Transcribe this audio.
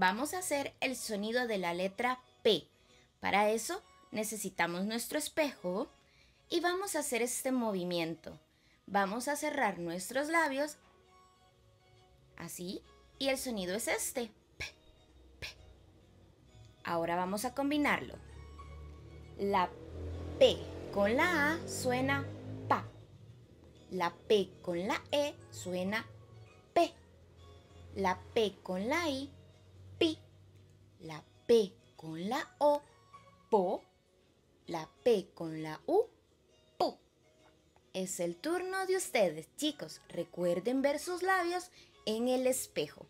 vamos a hacer el sonido de la letra P. Para eso necesitamos nuestro espejo y vamos a hacer este movimiento. Vamos a cerrar nuestros labios, así, y el sonido es este. P, P. Ahora vamos a combinarlo. La P con la A suena PA. La P con la E suena P. La P con la I, PI. La P con la O, PO. La P con la U, PU. Es el turno de ustedes, chicos. Recuerden ver sus labios en el espejo.